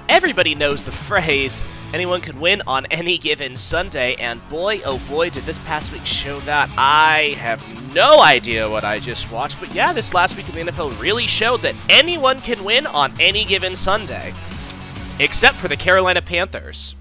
Everybody knows the phrase, anyone can win on any given Sunday, and boy, oh boy, did this past week show that. I have no idea what I just watched, but yeah, this last week in the NFL really showed that anyone can win on any given Sunday, except for the Carolina Panthers.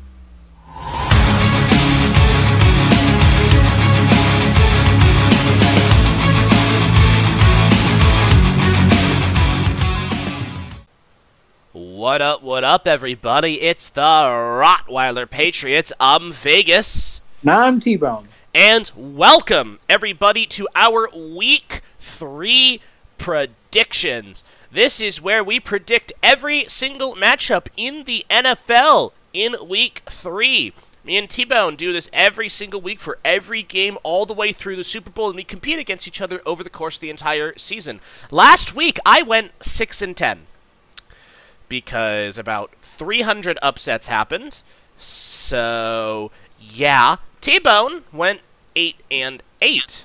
What up, everybody? It's the Rottweiler Patriots. I'm Vegas. And I'm T-Bone. And welcome, everybody, to our Week 3 predictions. This is where we predict every single matchup in the NFL in Week 3. Me and T-Bone do this every single week for every game all the way through the Super Bowl, and we compete against each other over the course of the entire season. Last week, I went 6-10. Because about 300 upsets happened. So, yeah. T-Bone went 8-8.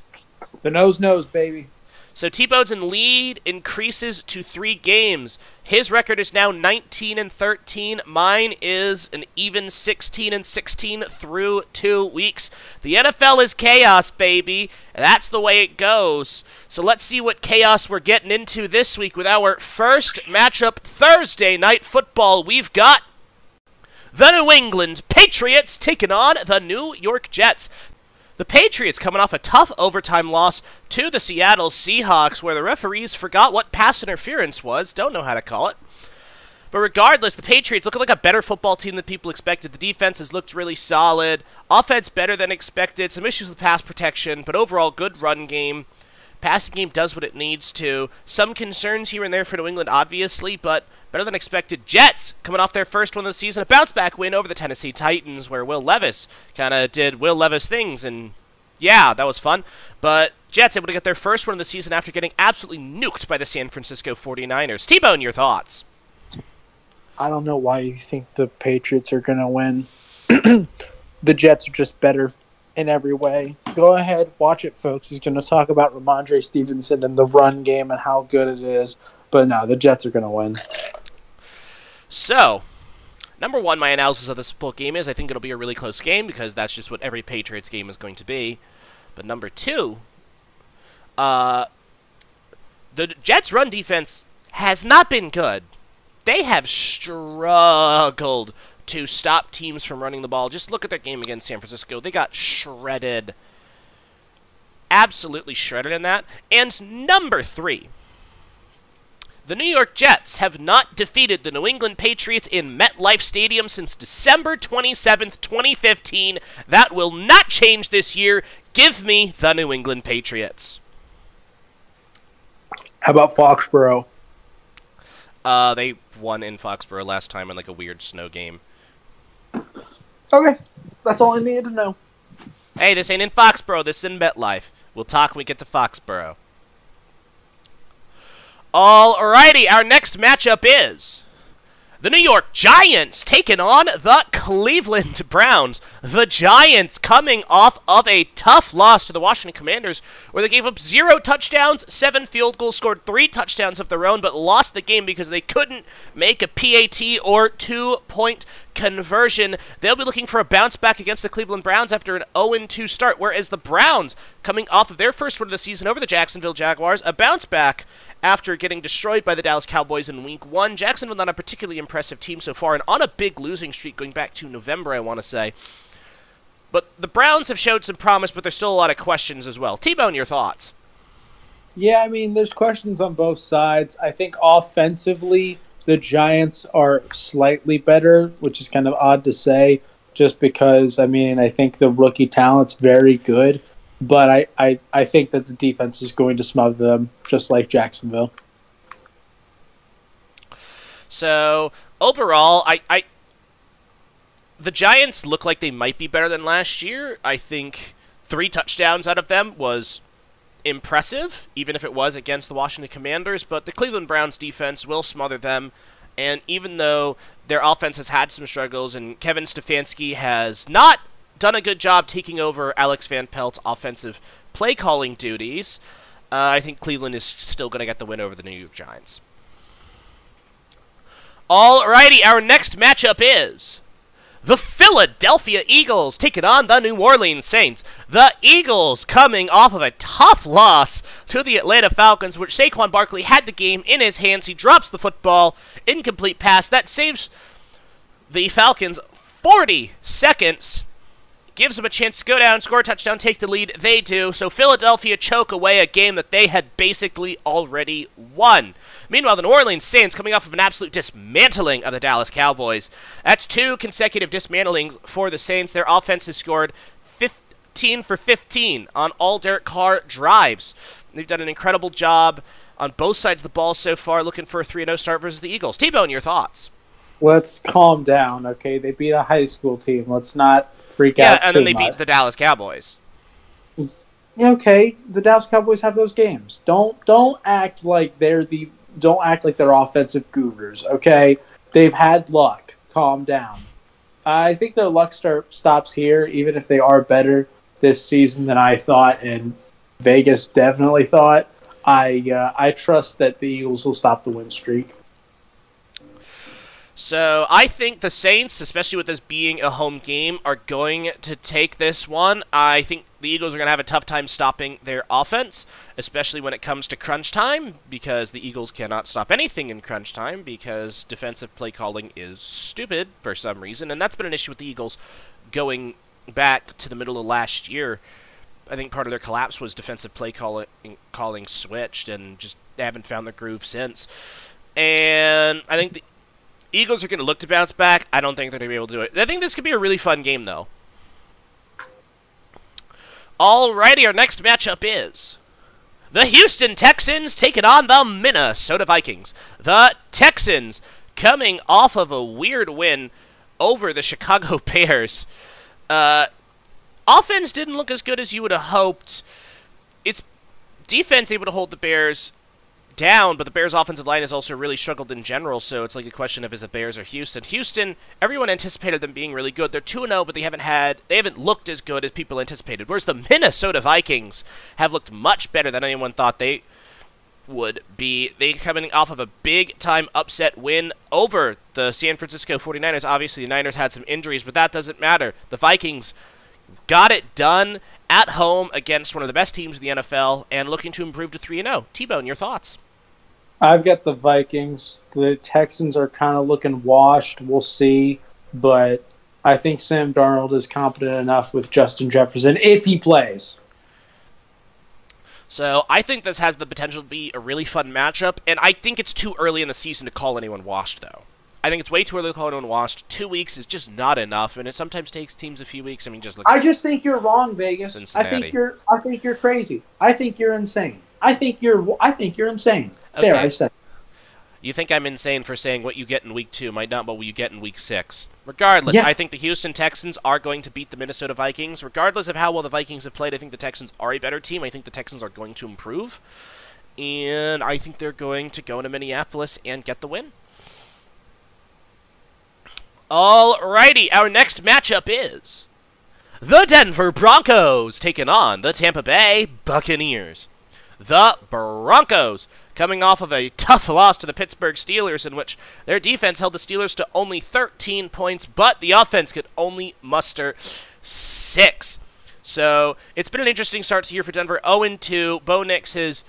The nose, baby. So T-Bone's in lead increases to 3 games. His record is now 19-13. Mine is an even 16-16 through 2 weeks. The NFL is chaos, baby. That's the way it goes. So let's see what chaos we're getting into this week with our first matchup, Thursday Night Football. We've got the New England Patriots taking on the New York Jets. The Patriots coming off a tough overtime loss to the Seattle Seahawks, where the referees forgot what pass interference was. Don't know how to call it. But regardless, the Patriots look like a better football team than people expected. The defense has looked really solid. Offense better than expected. Some issues with pass protection, but overall good run game. Passing game does what it needs to. Some concerns here and there for New England, obviously, but better than expected. Jets coming off their first one of the season, a bounce-back win over the Tennessee Titans, where Will Levis kind of did Will Levis things, and yeah, that was fun. But Jets able to get their first one of the season after getting absolutely nuked by the San Francisco 49ers. T-Bone, your thoughts? I don't know why you think the Patriots are going to win. The Jets are just better in every way. Go ahead, watch it, folks. He's going to talk about Ramondre Stevenson and the run game and how good it is. But no, the Jets are going to win. So, number one, my analysis of this football game is I think it'll be a really close game because that's just what every Patriots game is going to be. But number two, the Jets' run defense has not been good. They have struggled to stop teams from running the ball. Just look at their game against San Francisco. They got shredded. Absolutely shredded in that. And number three, the New York Jets have not defeated the New England Patriots in MetLife Stadium since December 27th, 2015. That will not change this year. Give me the New England Patriots. How about Foxborough? They won in Foxborough last time in like a weird snow game. Okay, that's all I needed to know. Hey, this ain't in Foxborough, this is in MetLife. We'll talk when we get to Foxborough. Alrighty, our next matchup is the New York Giants taking on the Cleveland Browns. The Giants coming off of a tough loss to the Washington Commanders, where they gave up 0 touchdowns, 7 field goals, scored 3 touchdowns of their own, but lost the game because they couldn't make a PAT or 2-point conversion. They'll be looking for a bounce back against the Cleveland Browns after an 0-2 start, whereas the Browns, coming off of their first win of the season over the Jacksonville Jaguars, a bounce back after getting destroyed by the Dallas Cowboys in Week 1. Jacksonville not a particularly impressive team so far, and on a big losing streak going back to November, I want to say. But the Browns have showed some promise, but there's still a lot of questions as well. T-Bone, your thoughts? Yeah, I mean, there's questions on both sides. I think offensively, the Giants are slightly better, which is kind of odd to say, just because, I mean, I think the rookie talent's very good. But I think that the defense is going to smother them, just like Jacksonville. So, overall, the Giants look like they might be better than last year. I think 3 touchdowns out of them was impressive, even if it was against the Washington Commanders. But the Cleveland Browns defense will smother them. And even though their offense has had some struggles and Kevin Stefanski has not done a good job taking over Alex Van Pelt's offensive play-calling duties, I think Cleveland is still going to get the win over the New York Giants. Alrighty, our next matchup is the Philadelphia Eagles taking on the New Orleans Saints. The Eagles coming off of a tough loss to the Atlanta Falcons, which Saquon Barkley had the game in his hands. He drops the football, incomplete pass. That saves the Falcons 40 seconds. Gives them a chance to go down, score a touchdown, take the lead. They do. So Philadelphia choke away a game that they had basically already won. Meanwhile, the New Orleans Saints coming off of an absolute dismantling of the Dallas Cowboys. That's 2 consecutive dismantlings for the Saints. Their offense has scored 15 for 15 on all Derek Carr drives. They've done an incredible job on both sides of the ball so far, looking for a 3-0 start versus the Eagles. T-Bone, your thoughts? Let's calm down, okay? They beat a high school team. Let's not freak out. Yeah, and then they beat the Dallas Cowboys. Yeah, okay. The Dallas Cowboys have those games. Don't act like they're offensive gurus, okay? They've had luck. Calm down. I think their luck stops here, even if they are better this season than I thought, and Vegas definitely thought. I trust that the Eagles will stop the win streak. So I think the Saints, especially with this being a home game, are going to take this one. I think the Eagles are going to have a tough time stopping their offense, especially when it comes to crunch time, because the Eagles cannot stop anything in crunch time because defensive play calling is stupid for some reason, and that's been an issue with the Eagles going back to the middle of last year. I think part of their collapse was defensive play calling switched, and just they haven't found their groove since. And I think the Eagles are going to look to bounce back. I don't think they're going to be able to do it. I think this could be a really fun game, though. Alrighty, our next matchup is the Houston Texans taking on the Minnesota Vikings. The Texans coming off of a weird win over the Chicago Bears. Offense didn't look as good as you would have hoped. It's defense able to hold the Bears down, but the Bears' offensive line has also really struggled in general, so it's like a question of is it Bears or Houston. Houston, everyone anticipated them being really good. They're 2-0, but they haven't looked as good as people anticipated, whereas the Minnesota Vikings have looked much better than anyone thought they would be. They coming off of a big-time upset win over the San Francisco 49ers. Obviously, the Niners had some injuries, but that doesn't matter. The Vikings got it done at home against one of the best teams in the NFL and looking to improve to 3-0. T-Bone, your thoughts? I've got the Vikings. The Texans are kind of looking washed. We'll see. But I think Sam Darnold is competent enough with Justin Jefferson if he plays. So I think this has the potential to be a really fun matchup, and I think it's too early in the season to call anyone washed, though. I think it's way too early to call anyone washed. 2 weeks is just not enough, and it sometimes takes teams a few weeks. I mean, just look. I just think you're wrong, Vegas. Cincinnati. I think you're crazy. I think you're insane. I think you're insane. Okay. There, I said. You think I'm insane for saying what you get in week 2 might not be what you get in week 6. Regardless, Yeah. I think the Houston Texans are going to beat the Minnesota Vikings. Regardless of how well the Vikings have played, I think the Texans are a better team. I think the Texans are going to improve. And I think they're going to go into Minneapolis and get the win. Alrighty, our next matchup is the Denver Broncos taking on the Tampa Bay Buccaneers. The Broncos coming off of a tough loss to the Pittsburgh Steelers, in which their defense held the Steelers to only 13 points, but the offense could only muster 6. So it's been an interesting start to year for Denver. 0-2. Bo Nix has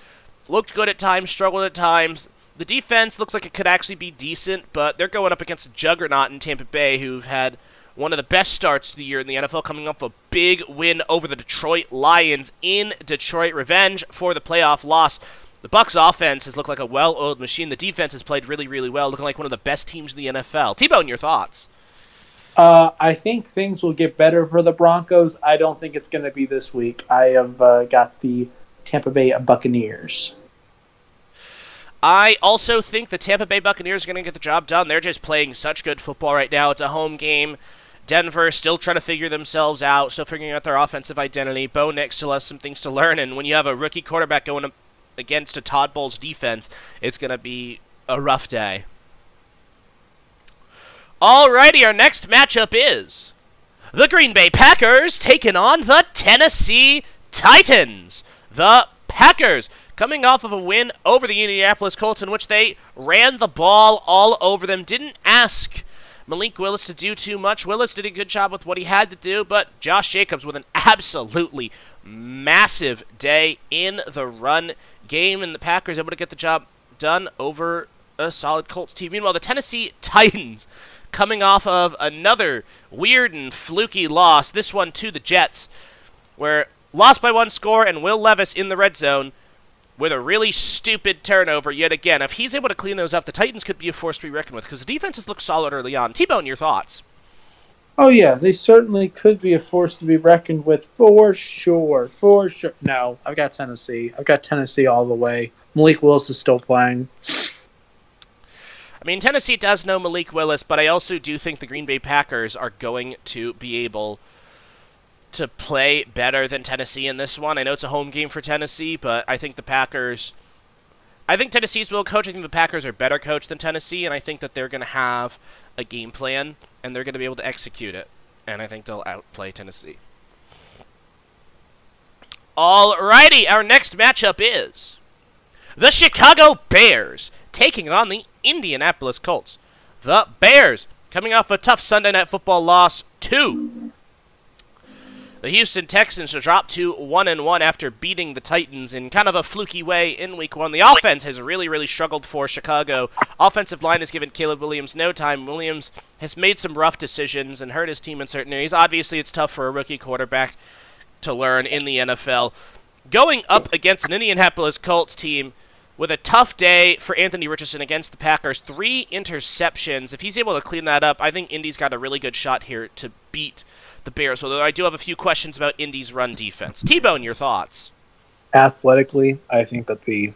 looked good at times, struggled at times. The defense looks like it could actually be decent, but they're going up against a juggernaut in Tampa Bay, who've had one of the best starts to the year in the NFL, coming off a big win over the Detroit Lions in Detroit. Revenge for the playoff loss. The Bucs offense has looked like a well-oiled machine. The defense has played really, really well, looking like one of the best teams in the NFL. T-Bone, your thoughts? I think things will get better for the Broncos. I don't think it's going to be this week. I have got the Tampa Bay Buccaneers. I also think the Tampa Bay Buccaneers are going to get the job done. They're just playing such good football right now. It's a home game. Denver still trying to figure themselves out, still figuring out their offensive identity. Bo Nix still has some things to learn, and when you have a rookie quarterback going up against a Todd Bowles defense, it's going to be a rough day. Alrighty, our next matchup is the Green Bay Packers taking on the Tennessee Titans. The Packers coming off of a win over the Indianapolis Colts in which they ran the ball all over them, didn't ask Malik Willis to do too much. Willis did a good job with what he had to do, but Josh Jacobs with an absolutely massive day in the run game, and the Packers able to get the job done over a solid Colts team. Meanwhile, the Tennessee Titans coming off of another weird and fluky loss, this one to the Jets, where lost by 1 score and Will Levis in the red zone with a really stupid turnover yet again. If he's able to clean those up, the Titans could be a force to be reckoned with because the defenses look solid early on. T-Bone, your thoughts? Oh, yeah, they certainly could be a force to be reckoned with for sure. For sure. No, I've got Tennessee. I've got Tennessee all the way. Malik Willis is still playing. I mean, Tennessee does know Malik Willis, but I also do think the Green Bay Packers are going to be able to play better than Tennessee in this one. I know it's a home game for Tennessee, but I think Tennessee's well coached. I think the Packers are better coached than Tennessee, and I think that they're going to have a game plan, and they're going to be able to execute it, and I think they'll outplay Tennessee. Alrighty, our next matchup is the Chicago Bears taking on the Indianapolis Colts. The Bears coming off a tough Sunday Night Football loss to the Houston Texans, to drop to 1-1 after beating the Titans in kind of a fluky way in Week 1. The offense has really struggled for Chicago. Offensive line has given Caleb Williams no time. Williams has made some rough decisions and hurt his team in certain areas. Obviously, it's tough for a rookie quarterback to learn in the NFL. Going up against an Indianapolis Colts team with a tough day for Anthony Richardson against the Packers. 3 interceptions. If he's able to clean that up, I think Indy's got a really good shot here to beat the Bears, although I do have a few questions about Indy's run defense. T-Bone, your thoughts? Athletically, I think that the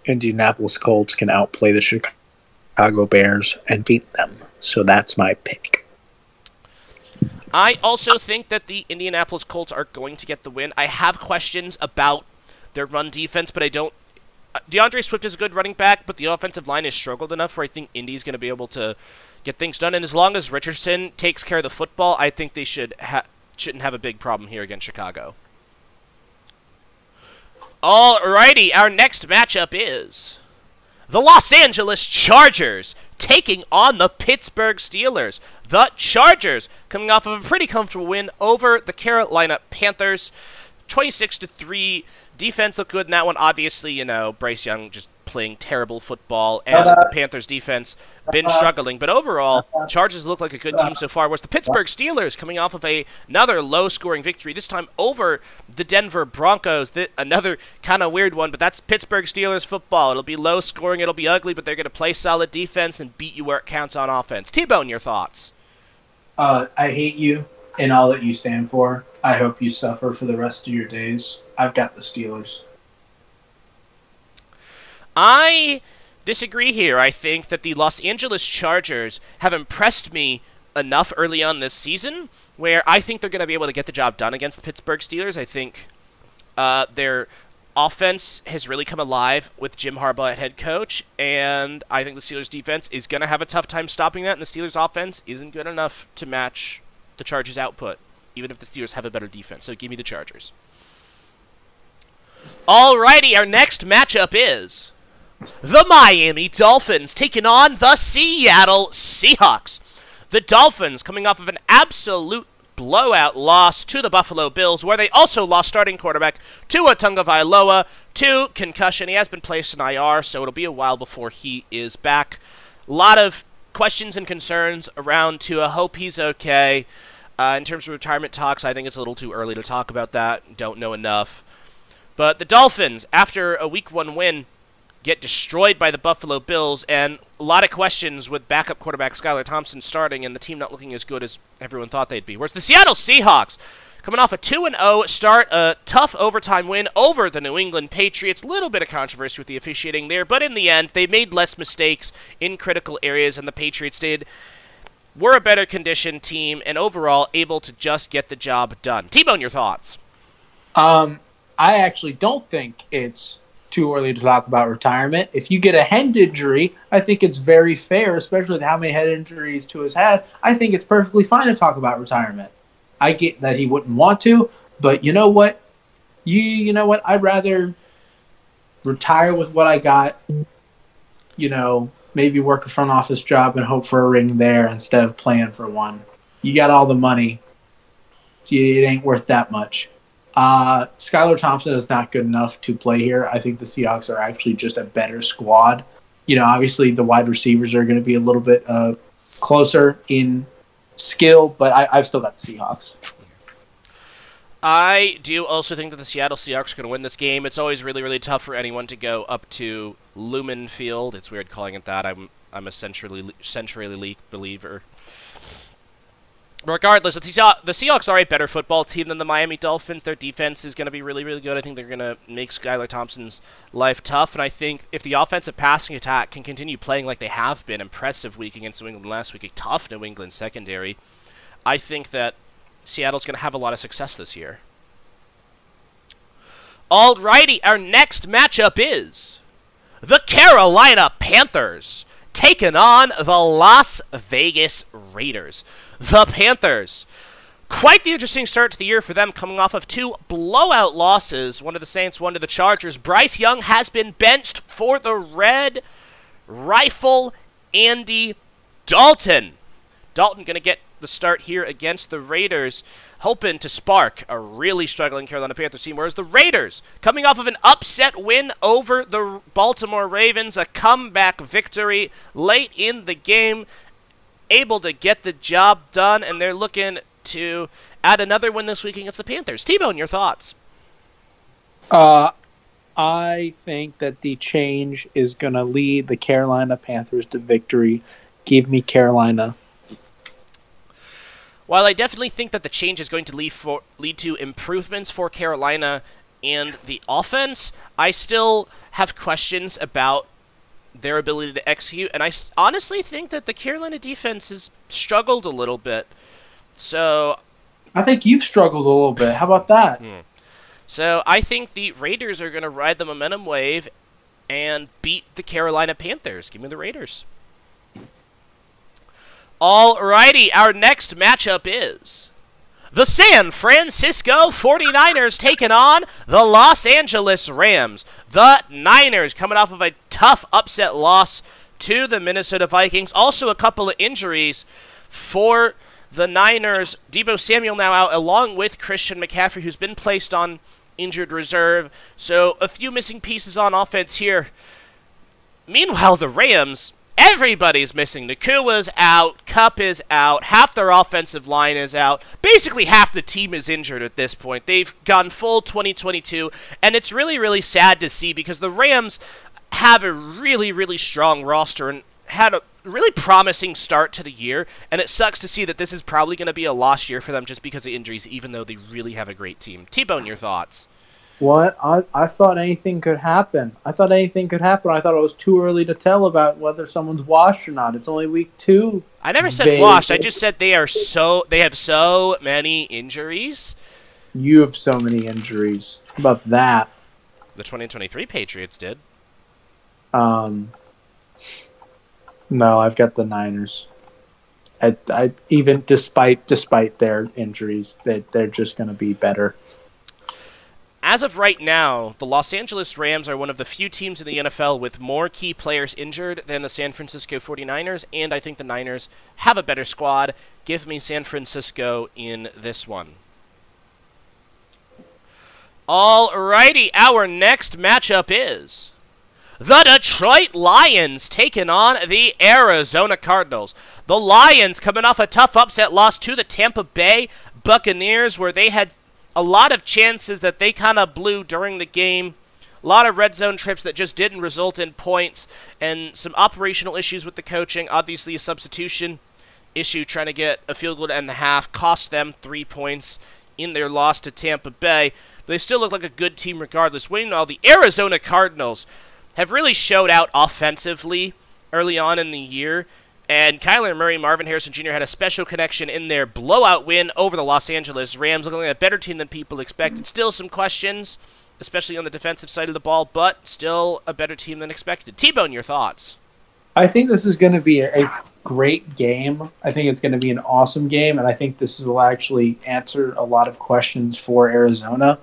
Indianapolis Colts can outplay the Chicago Bears and beat them. So that's my pick. I also think that the Indianapolis Colts are going to get the win. I have questions about their run defense, but I don't. DeAndre Swift is a good running back, but the offensive line has struggled enough where I think Indy's going to be able to get things done. And as long as Richardson takes care of the football, I think they shouldn't have a big problem here against Chicago. Alrighty, our next matchup is the Los Angeles Chargers taking on the Pittsburgh Steelers. The Chargers coming off of a pretty comfortable win over the Carolina Panthers, 26-3. Defense looked good in that one. Obviously, you know, Bryce Young just playing terrible football, and the Panthers defense been struggling. But overall, Chargers look like a good team so far. Whereas the Pittsburgh Steelers coming off of another low-scoring victory, this time over the Denver Broncos. Another kind of weird one, but that's Pittsburgh Steelers football. It'll be low-scoring, it'll be ugly, but they're going to play solid defense and beat you where it counts on offense. T-Bone, your thoughts? I hate you and all that you stand for. I hope you suffer for the rest of your days. I've got the Steelers. I disagree here. I think that the Los Angeles Chargers have impressed me enough early on this season where I think they're going to be able to get the job done against the Pittsburgh Steelers. I think their offense has really come alive with Jim Harbaugh at head coach, and I think the Steelers' defense is going to have a tough time stopping that, and the Steelers' offense isn't good enough to match the Chargers' output, even if the Steelers have a better defense. So give me the Chargers. Alrighty, our next matchup is the Miami Dolphins taking on the Seattle Seahawks. The Dolphins coming off of an absolute blowout loss to the Buffalo Bills, where they also lost starting quarterback Tua Tagovailoa to concussion. He has been placed in IR, so it'll be a while before he is back. A lot of questions and concerns around Tua. Hope he's okay. In terms of retirement talks, I think it's a little too early to talk about that. Don't know enough. But the Dolphins, after a Week 1 win, get destroyed by the Buffalo Bills, and a lot of questions with backup quarterback Skylar Thompson starting and the team not looking as good as everyone thought they'd be. Whereas the Seattle Seahawks, coming off a 2-0 start, a tough overtime win over the New England Patriots. Little bit of controversy with the officiating there, but in the end, they made less mistakes in critical areas than the Patriots did. We're a better conditioned team, and overall able to just get the job done. T-Bone, your thoughts? I actually don't think it's too early to talk about retirement. If you get a head injury, I think it's very fair, especially with how many head injuries Tua's had. I think it's perfectly fine to talk about retirement. I get that he wouldn't want to, but you know what? You know what? I'd rather retire with what I got, maybe work a front office job and hope for a ring there instead of playing for one. You got all the money. It ain't worth that much. Skylar Thompson is not good enough to play here. I think the Seahawks are actually just a better squad. Obviously the wide receivers are going to be a little bit closer in skill, but I've still got the Seahawks. I do also think that the Seattle Seahawks are going to win this game. It's always really, really tough for anyone to go up to Lumen Field. It's weird calling it that. I'm a CenturyLink believer. Regardless, the Seahawks are a better football team than the Miami Dolphins. Their defense is going to be really, really good. I think they're going to make Skylar Thompson's life tough, and I think if the offensive passing attack can continue playing like they have been, impressive week against New England last week, a tough New England secondary, I think that Seattle's going to have a lot of success this year. Alrighty, our next matchup is the Carolina Panthers taking on the Las Vegas Raiders. The Panthers, quite the interesting start to the year for them, coming off of 2 blowout losses, one to the Saints, one to the Chargers. Bryce Young has been benched for the Red Rifle, Andy Dalton. Dalton going to get the start here against the Raiders, hoping to spark a really struggling Carolina Panthers team, whereas the Raiders, coming off of an upset win over the Baltimore Ravens, a comeback victory late in the game, able to get the job done, and they're looking to add another win this week against the Panthers. T-Bone, your thoughts? I think that the change is going to lead the Carolina Panthers to victory. Give me Carolina. While I definitely think that the change is going to lead to improvements for Carolina and the offense, I still have questions about their ability to execute, and I honestly think that the Carolina defense has struggled a little bit. So I think you've struggled a little bit. How about that? So I think the Raiders are going to ride the momentum wave and beat the Carolina Panthers. Give me the Raiders. Alrighty, our next matchup is the San Francisco 49ers taking on the Los Angeles Rams. The Niners coming off of a tough upset loss to the Minnesota Vikings. Also a couple of injuries for the Niners. Deebo Samuel now out, along with Christian McCaffrey, who's been placed on injured reserve. So a few missing pieces on offense here. Meanwhile, the Rams, everybody's missing. Nakua's out, Kupp is out, half their offensive line is out. Basically, half the team is injured at this point. They've gone full 2022, and it's really, really sad to see because the Rams have a really, really strong roster and had a really promising start to the year, and it sucks to see that this is probably going to be a lost year for them just because of injuries, even though they really have a great team. T-Bone, your thoughts? What? I thought anything could happen. I thought it was too early to tell about whether someone's washed or not. It's only week 2. I never said washed. I just said they have so many injuries. You have so many injuries. How about that? The 2023 Patriots did. No, I've got the Niners. I even despite their injuries, they're just going to be better. As of right now, the Los Angeles Rams are one of the few teams in the NFL with more key players injured than the San Francisco 49ers, and I think the Niners have a better squad. Give me San Francisco in this one. Alrighty, our next matchup is the Detroit Lions taking on the Arizona Cardinals. The Lions coming off a tough upset loss to the Tampa Bay Buccaneers, where they had a lot of chances that they kind of blew during the game. A lot of red zone trips that just didn't result in points, and some operational issues with the coaching. Obviously, a substitution issue trying to get a field goal to end the half cost them 3 points in their loss to Tampa Bay. But they still look like a good team regardless. Meanwhile, the Arizona Cardinals have really showed out offensively early on in the year. And Kyler Murray, Marvin Harrison Jr. had a special connection in their blowout win over the Los Angeles Rams, looking like a better team than people expected. Still some questions, especially on the defensive side of the ball, but still a better team than expected. T-Bone, your thoughts? I think this is going to be a great game. I think it's going to be an awesome game, and I think this will actually answer a lot of questions for Arizona.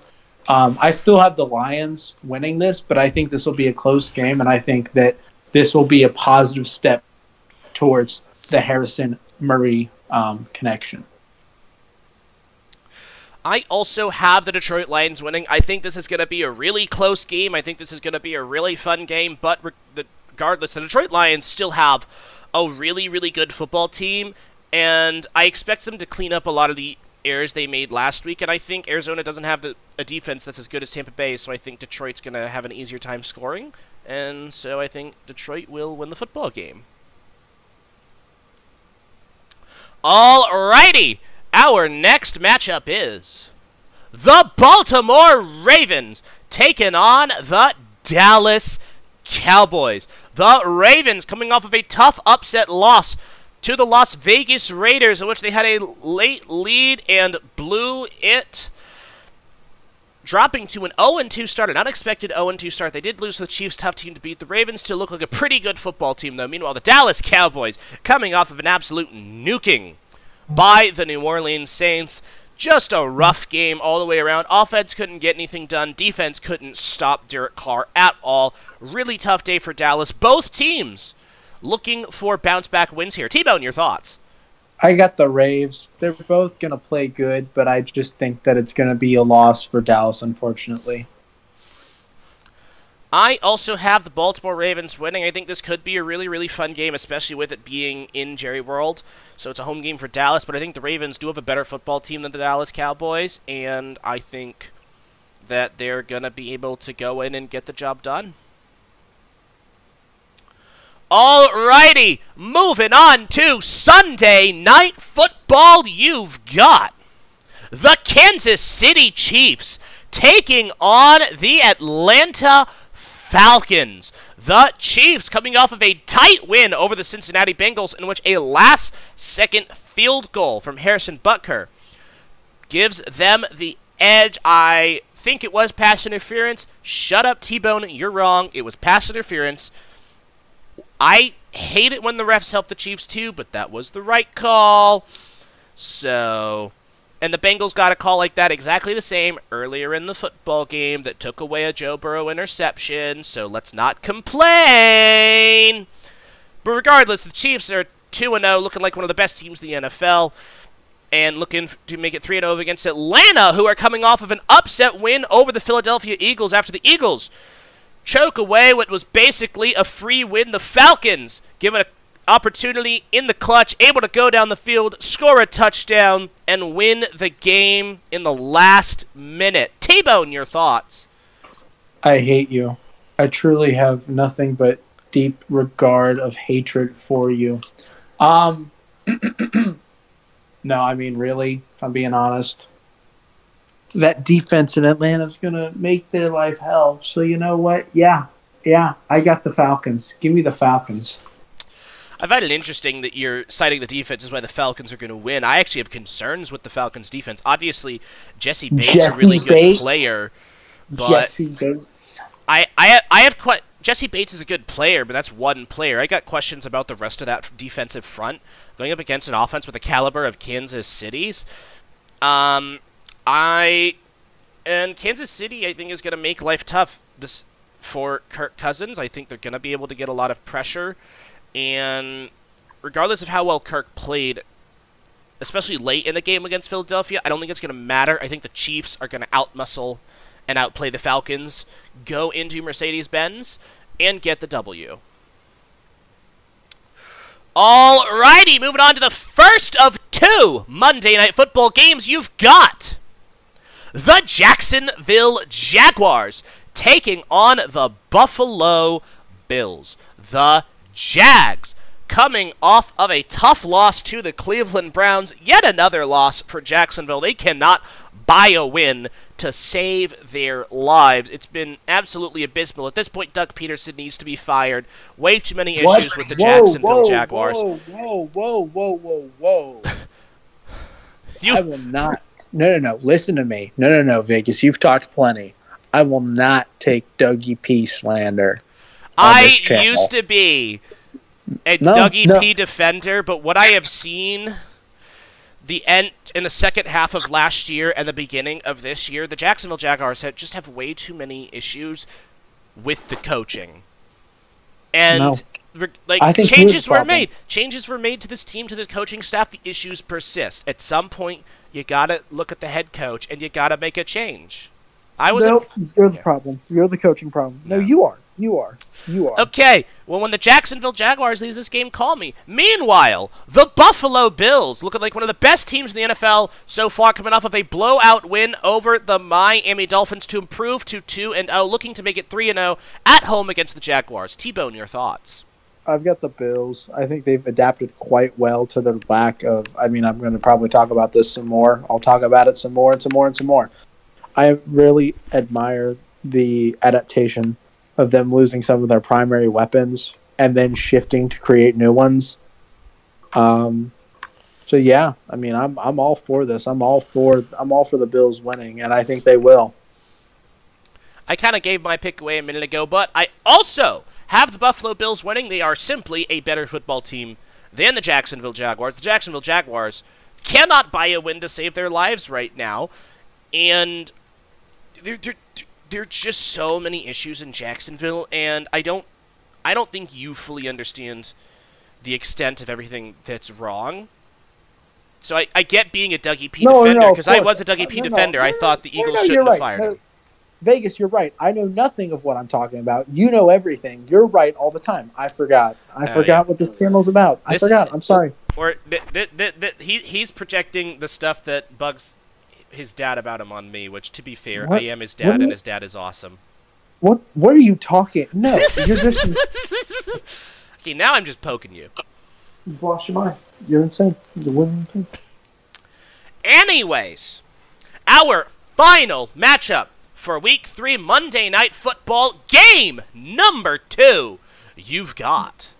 I still have the Lions winning this, but I think this will be a close game, and I think that this will be a positive step towards the Harrison Murray connection. I also have the Detroit Lions winning. I think this is going to be a really close game. I think this is going to be a really fun game, but regardless, the Detroit Lions still have a really, really good football team, and I expect them to clean up a lot of the errors they made last week, and I think Arizona doesn't have a defense that's as good as Tampa Bay, so I think Detroit's going to have an easier time scoring, and so I think Detroit will win the football game. Alrighty! Our next matchup is the Baltimore Ravens taking on the Dallas Cowboys. The Ravens coming off of a tough upset loss to the Las Vegas Raiders, in which they had a late lead and blew it, dropping to an 0-2 start, an unexpected 0-2 start. They did lose to the Chiefs, tough team to beat. The Ravens still look like a pretty good football team, though. Meanwhile, the Dallas Cowboys coming off of an absolute nuking by the New Orleans Saints. Just a rough game all the way around. Offense couldn't get anything done. Defense couldn't stop Derek Carr at all. Really tough day for Dallas. Both teams looking for bounce-back wins here. T-Bone, your thoughts? I got the Raves. They're both going to play good, but I just think that it's going to be a loss for Dallas, unfortunately. I also have the Baltimore Ravens winning. I think this could be a really, really fun game, especially with it being in Jerry World. So it's a home game for Dallas, but I think the Ravens do have a better football team than the Dallas Cowboys, and I think that they're going to be able to go in and get the job done. Alrighty, moving on to Sunday Night Football. You've got the Kansas City Chiefs taking on the Atlanta Falcons. The Chiefs coming off of a tight win over the Cincinnati Bengals, in which a last-second field goal from Harrison Butker gives them the edge. I think it was pass interference. Shut up, T-Bone. You're wrong. It was pass interference. I hate it when the refs help the Chiefs too, but that was the right call. So, and the Bengals got a call like that exactly the same earlier in the football game that took away a Joe Burrow interception, so let's not complain. But regardless, the Chiefs are 2-0, looking like one of the best teams in the NFL, and looking to make it 3-0 against Atlanta, who are coming off of an upset win over the Philadelphia Eagles after the Eagles choke away what was basically a free win. The Falcons, given an opportunity in the clutch, able to go down the field, score a touchdown, and win the game in the last minute. T-Bone, your thoughts? I hate you. I truly have nothing but deep regard of hatred for you. No, I mean, really, if I'm being honest, that defense in Atlanta is going to make their life hell. So you know what? Yeah, I got the Falcons. Give me the Falcons. I find it interesting that you're citing the defense is why the Falcons are going to win. I actually have concerns with the Falcons' defense. Obviously, Jesse Bates is a really good player, but Jesse Bates. Jesse Bates is a good player, but that's one player. I got questions about the rest of that defensive front going up against an offense with the caliber of Kansas City's. And Kansas City, I think, is going to make life tough for Kirk Cousins. I think they're going to be able to get a lot of pressure. And regardless of how well Kirk played, especially late in the game against Philadelphia, I don't think it's going to matter. I think the Chiefs are going to outmuscle and outplay the Falcons, go into Mercedes-Benz, and get the W. Alrighty, moving on to the first of two Monday Night Football games. You've got the Jacksonville Jaguars taking on the Buffalo Bills. The Jags coming off of a tough loss to the Cleveland Browns. Yet another loss for Jacksonville. They cannot buy a win to save their lives. It's been absolutely abysmal. At this point, Doug Peterson needs to be fired. Way too many issues with the Jacksonville Jaguars. Whoa. I will not. No. Listen to me. No, Vegas. You've talked plenty. I will not take Dougie P slander. I used to be a Dougie P defender, but what I have seen in the second half of last year and the beginning of this year, the Jacksonville Jaguars just have way too many issues with the coaching. And changes were made. Changes were made to this team, to this coaching staff. The issues persist. At some point, you gotta look at the head coach and you gotta make a change. You're the problem. You're the coaching problem. No, you are. You are. Okay, well, when the Jacksonville Jaguars lose this game, call me. Meanwhile, the Buffalo Bills, looking like one of the best teams in the NFL so far, coming off of a blowout win over the Miami Dolphins to improve to 2-0, looking to make it 3-0 at home against the Jaguars. T-Bone, your thoughts? I've got the Bills. I think they've adapted quite well to the lack of... I mean, I'm going to probably talk about this some more. I'll talk about it some more and some more and some more. I really admire the adaptation of them losing some of their primary weapons and then shifting to create new ones. So yeah, I mean, I'm all for this. I'm all for the Bills winning, and I think they will. I kind of gave my pick away a minute ago, but I also have the Buffalo Bills winning. They are simply a better football team than the Jacksonville Jaguars. The Jacksonville Jaguars cannot buy a win to save their lives right now, and there's just so many issues in Jacksonville, and I don't think you fully understand the extent of everything that's wrong. So I get being a Dougie P defender, because I was a Dougie P defender. I thought the Eagles shouldn't have fired him. Vegas, you're right. I know nothing of what I'm talking about. You know everything. You're right all the time. I forgot. I forgot what this channel's about. I forgot. I'm sorry. Or he's projecting the stuff that bugs his dad about him on me, which, to be fair, I am his dad, and his dad is awesome. What are you talking? No, you're just... Okay, now I'm just poking you. You've lost your mind. You're insane. You're winning thing. Anyways, our final matchup for Week 3 Monday Night Football, game number 2. You've got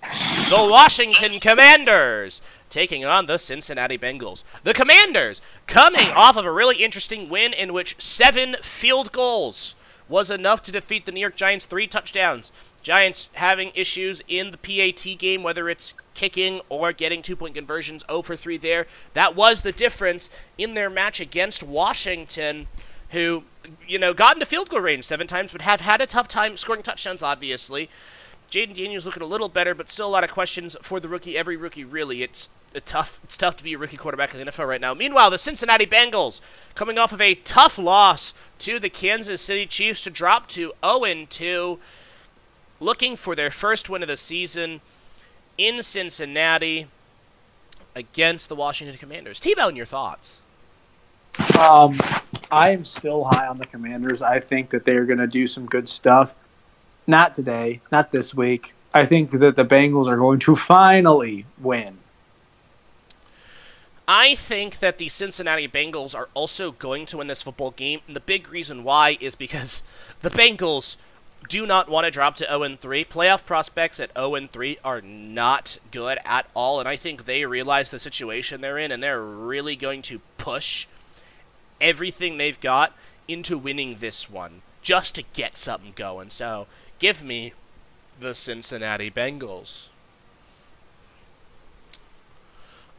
the Washington Commanders taking on the Cincinnati Bengals. The Commanders coming off of a really interesting win in which 7 field goals was enough to defeat the New York Giants 3 touchdowns. Giants having issues in the PAT game, whether it's kicking or getting 2-point conversions, 0 for 3 there. That was the difference in their match against Washington, who, got into field goal range 7 times, but have had a tough time scoring touchdowns, obviously. Jaden Daniels looking a little better, but still a lot of questions for the rookie. Every rookie, really. It's tough to be a rookie quarterback in the NFL right now. Meanwhile, the Cincinnati Bengals coming off of a tough loss to the Kansas City Chiefs to drop to 0-2, looking for their first win of the season in Cincinnati against the Washington Commanders. T-Bone, your thoughts? I am still high on the Commanders. I think that they're going to do some good stuff. Not today, not this week. I think that the Bengals are going to finally win. I think that the Cincinnati Bengals are also going to win this football game, and the big reason why is because the Bengals do not want to drop to 0-3. Playoff prospects at 0-3 are not good at all, and I think they realize the situation they're in, and they're really going to push everything they've got into winning this one, just to get something going. So, give me the Cincinnati Bengals.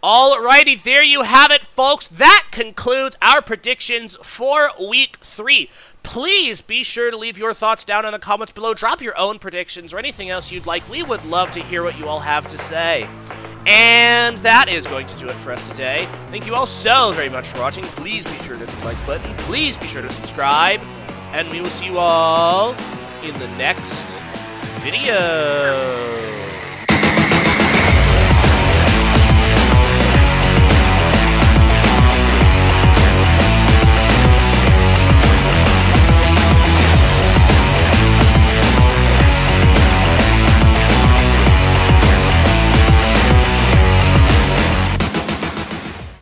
Alrighty, there you have it, folks. That concludes our predictions for Week 3. Please be sure to leave your thoughts down in the comments below. Drop your own predictions or anything else you'd like. We would love to hear what you all have to say. And that is going to do it for us today. Thank you all so very much for watching. Please be sure to hit the like button. Please be sure to subscribe. And we will see you all in the next video.